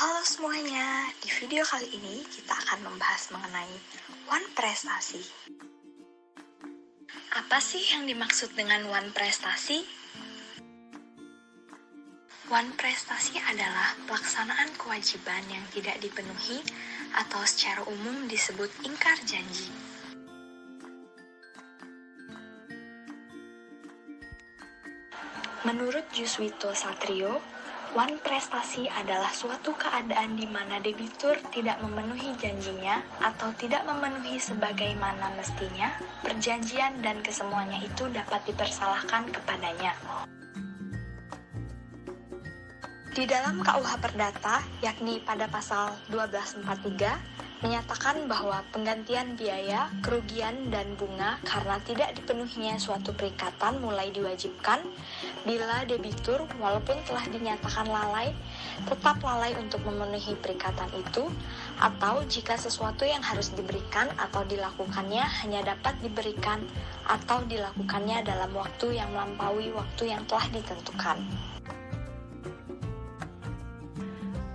Halo semuanya, di video kali ini kita akan membahas mengenai One Prestasi. Apa sih yang dimaksud dengan One Prestasi? One Prestasi adalah pelaksanaan kewajiban yang tidak dipenuhi atau secara umum disebut ingkar janji. Menurut Juswito Satrio, One Prestasi adalah suatu keadaan di mana debitur tidak memenuhi janjinya atau tidak memenuhi sebagaimana mestinya, perjanjian dan kesemuanya itu dapat dipersalahkan kepadanya. Di dalam KUH Perdata, yakni pada pasal 1243, menyatakan bahwa penggantian biaya, kerugian, dan bunga karena tidak dipenuhinya suatu perikatan mulai diwajibkan bila debitur walaupun telah dinyatakan lalai, tetap lalai untuk memenuhi perikatan itu, atau jika sesuatu yang harus diberikan atau dilakukannya hanya dapat diberikan atau dilakukannya dalam waktu yang melampaui waktu yang telah ditentukan.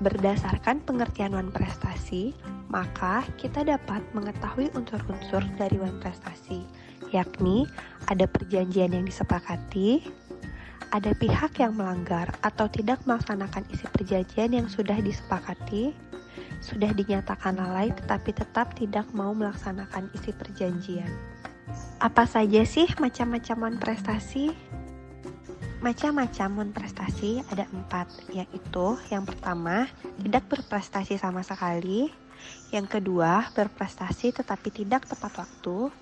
Berdasarkan pengertian One Prestasi, maka kita dapat mengetahui unsur-unsur dari One Prestasi, yakni ada perjanjian yang disepakati, ada pihak yang melanggar atau tidak melaksanakan isi perjanjian yang sudah disepakati, sudah dinyatakan lalai tetapi tetap tidak mau melaksanakan isi perjanjian. Apa saja sih macam-macam One Prestasi? Macam-macam One Prestasi ada 4, yaitu yang pertama, tidak berprestasi sama sekali, yang kedua, berprestasi tetapi tidak tepat waktu,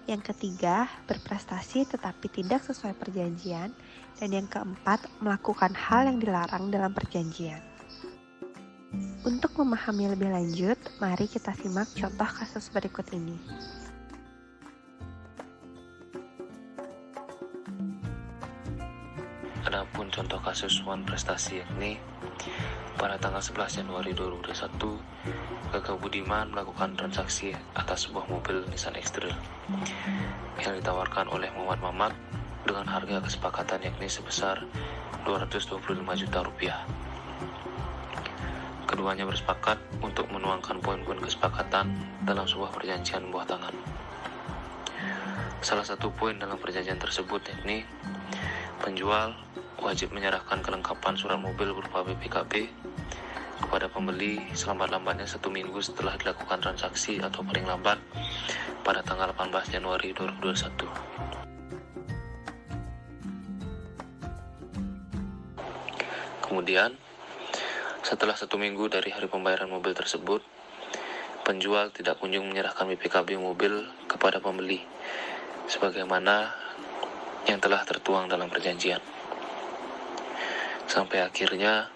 yang ketiga, berprestasi tetapi tidak sesuai perjanjian, dan yang keempat, melakukan hal yang dilarang dalam perjanjian. Untuk memahami lebih lanjut, mari kita simak contoh kasus berikut ini. Adapun contoh kasus One Prestasi yakni pada tanggal 11 Januari 2021, Kakak Budiman melakukan transaksi atas sebuah mobil Nissan X-Trail yang ditawarkan oleh Muhammad Mamat dengan harga kesepakatan yakni sebesar 225 juta rupiah. Keduanya bersepakat untuk menuangkan poin-poin kesepakatan dalam sebuah perjanjian buah tangan. Salah satu poin dalam perjanjian tersebut yakni penjual wajib menyerahkan kelengkapan surat mobil berupa BPKB kepada pembeli selambat-lambatnya 1 minggu setelah dilakukan transaksi atau paling lambat pada tanggal 18 Januari 2021. Kemudian, setelah 1 minggu dari hari pembayaran mobil tersebut, penjual tidak kunjung menyerahkan BPKB mobil kepada pembeli sebagaimana yang telah tertuang dalam perjanjian. Sampai akhirnya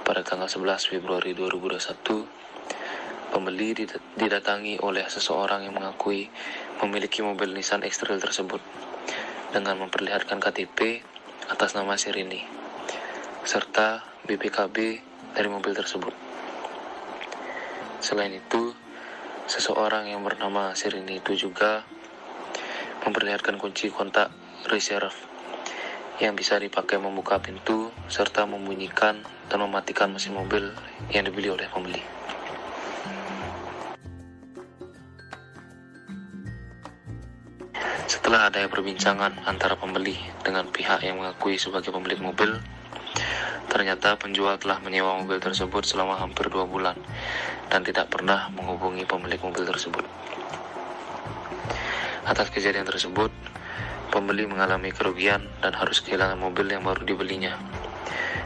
pada tanggal 11 Februari 2021, pembeli didatangi oleh seseorang yang mengakui memiliki mobil Nissan X-Trail tersebut dengan memperlihatkan KTP atas nama Sirini serta BPKB dari mobil tersebut. Selain itu, seseorang yang bernama Sirini itu juga memperlihatkan kunci kontak reserve yang bisa dipakai membuka pintu serta membunyikan dan mematikan mesin mobil yang dibeli oleh pembeli. Setelah adanya perbincangan antara pembeli dengan pihak yang mengakui sebagai pemilik mobil, ternyata penjual telah menyewa mobil tersebut selama hampir 2 bulan dan tidak pernah menghubungi pemilik mobil tersebut. Atas kejadian tersebut, pembeli mengalami kerugian dan harus kehilangan mobil yang baru dibelinya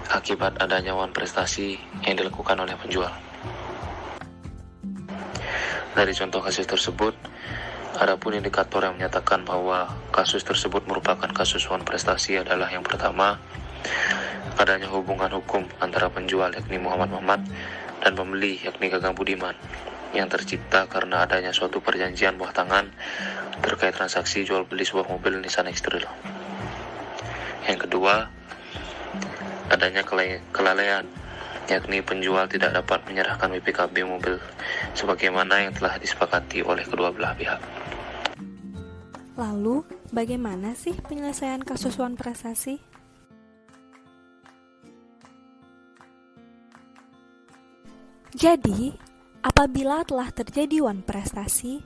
akibat adanya One Prestasi yang dilakukan oleh penjual. Dari contoh kasus tersebut, adapun indikator yang menyatakan bahwa kasus tersebut merupakan kasus One Prestasi adalah yang pertama, adanya hubungan hukum antara penjual yakni Muhammad Mamat dan pembeli yakni Kakak Budiman yang tercipta karena adanya suatu perjanjian buah tangan terkait transaksi jual beli sebuah mobil Nissan X-Trail. Yang kedua, adanya kelalaian, yakni penjual tidak dapat menyerahkan BPKB mobil sebagaimana yang telah disepakati oleh kedua belah pihak. Lalu, bagaimana sih penyelesaian kasus One Prestasi? Jadi, apabila telah terjadi wan prestasi,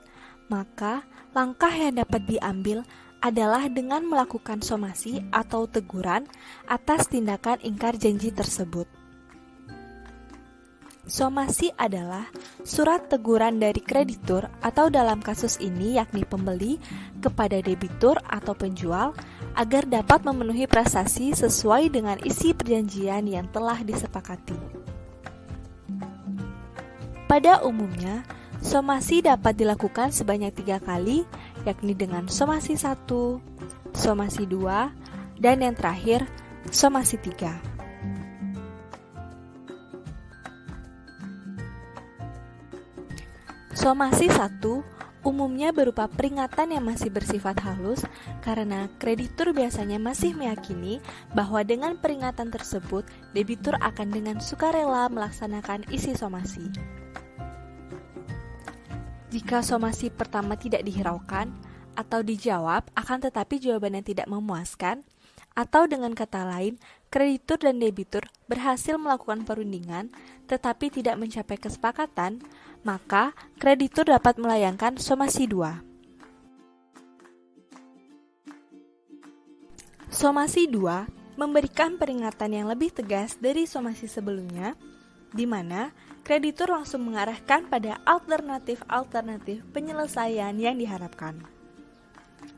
maka langkah yang dapat diambil adalah dengan melakukan somasi atau teguran atas tindakan ingkar janji tersebut. Somasi adalah surat teguran dari kreditur atau dalam kasus ini yakni pembeli kepada debitur atau penjual agar dapat memenuhi prestasi sesuai dengan isi perjanjian yang telah disepakati. Pada umumnya, somasi dapat dilakukan sebanyak 3 kali, yakni dengan somasi 1, somasi 2, dan yang terakhir, somasi 3. Somasi 1 umumnya berupa peringatan yang masih bersifat halus karena kreditur biasanya masih meyakini bahwa dengan peringatan tersebut, debitur akan dengan sukarela melaksanakan isi somasi. Jika somasi pertama tidak dihiraukan atau dijawab akan tetapi jawabannya tidak memuaskan, atau dengan kata lain, kreditur dan debitur berhasil melakukan perundingan tetapi tidak mencapai kesepakatan, maka kreditur dapat melayangkan somasi 2. Somasi 2 memberikan peringatan yang lebih tegas dari somasi sebelumnya, di mana kreditur langsung mengarahkan pada alternatif-alternatif penyelesaian yang diharapkan.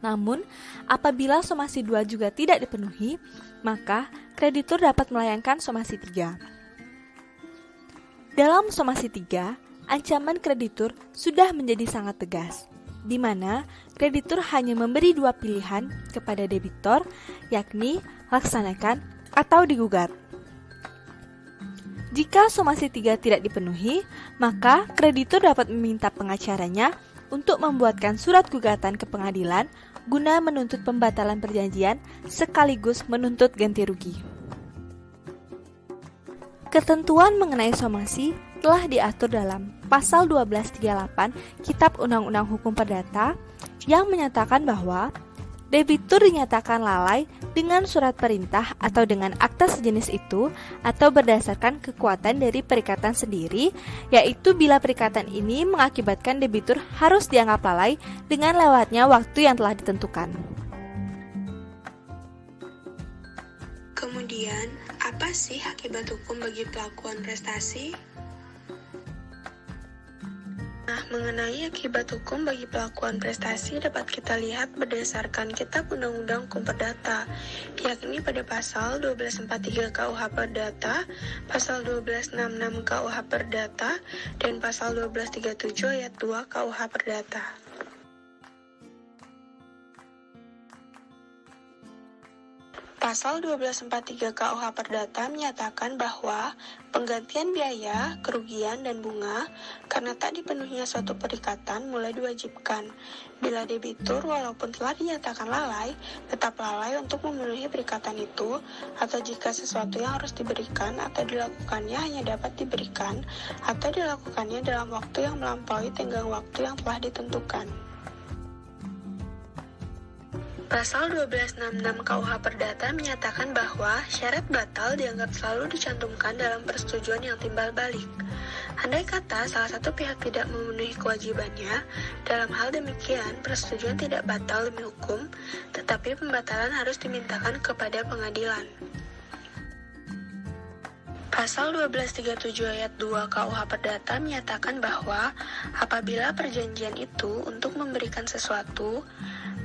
Namun, apabila somasi 2 juga tidak dipenuhi, maka kreditur dapat melayangkan somasi 3. Dalam somasi 3, ancaman kreditur sudah menjadi sangat tegas, di mana kreditur hanya memberi 2 pilihan kepada debitor, yakni laksanakan atau digugat. Jika somasi 3 tidak dipenuhi, maka kreditur dapat meminta pengacaranya untuk membuatkan surat gugatan ke pengadilan guna menuntut pembatalan perjanjian sekaligus menuntut ganti rugi. Ketentuan mengenai somasi telah diatur dalam Pasal 1238 Kitab Undang-Undang Hukum Perdata yang menyatakan bahwa debitur dinyatakan lalai dengan surat perintah atau dengan akta sejenis itu atau berdasarkan kekuatan dari perikatan sendiri, yaitu bila perikatan ini mengakibatkan debitur harus dianggap lalai dengan lewatnya waktu yang telah ditentukan. Kemudian, apa sih akibat hukum bagi pelakuan prestasi? Nah, mengenai akibat hukum bagi pelakuan prestasi dapat kita lihat berdasarkan Kitab Undang-Undang Hukum Perdata, yakni pada Pasal 1243 KUH Perdata, Pasal 1266 KUH Perdata, dan Pasal 1237 Ayat 2 KUH Perdata. Pasal 1243 KUH Perdata menyatakan bahwa penggantian biaya, kerugian, dan bunga karena tak dipenuhinya suatu perikatan mulai diwajibkan. Bila debitur walaupun telah dinyatakan lalai, tetap lalai untuk memenuhi perikatan itu, atau jika sesuatu yang harus diberikan atau dilakukannya hanya dapat diberikan atau dilakukannya dalam waktu yang melampaui tenggang waktu yang telah ditentukan. Pasal 1266 KUH Perdata menyatakan bahwa syarat batal dianggap selalu dicantumkan dalam persetujuan yang timbal balik. Andai kata salah satu pihak tidak memenuhi kewajibannya, dalam hal demikian persetujuan tidak batal demi hukum, tetapi pembatalan harus dimintakan kepada pengadilan. Pasal 1237 ayat 2 KUH Perdata menyatakan bahwa apabila perjanjian itu untuk memberikan sesuatu,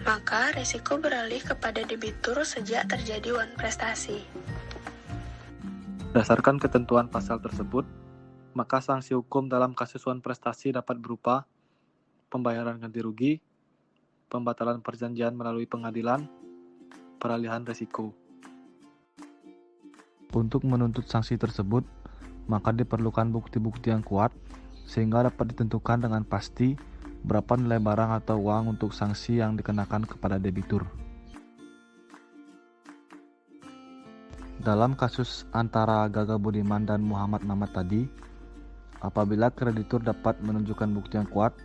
maka resiko beralih kepada debitur sejak terjadi wan prestasi. Berdasarkan ketentuan pasal tersebut, maka sanksi hukum dalam kasus wan prestasi dapat berupa pembayaran ganti rugi, pembatalan perjanjian melalui pengadilan, peralihan resiko. Untuk menuntut sanksi tersebut, maka diperlukan bukti-bukti yang kuat sehingga dapat ditentukan dengan pasti berapa nilai barang atau uang untuk sanksi yang dikenakan kepada debitur. Dalam kasus antara Gaga Budiman dan Muhammad Mamat tadi, apabila kreditur dapat menunjukkan bukti yang kuat,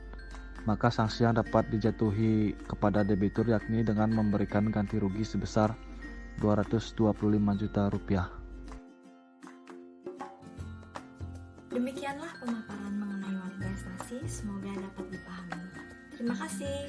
maka sanksi yang dapat dijatuhi kepada debitur yakni dengan memberikan ganti rugi sebesar Rp225 juta. Demikianlah pemaparan mengenai wan prestasi, semoga dapat dipahami. Terima kasih.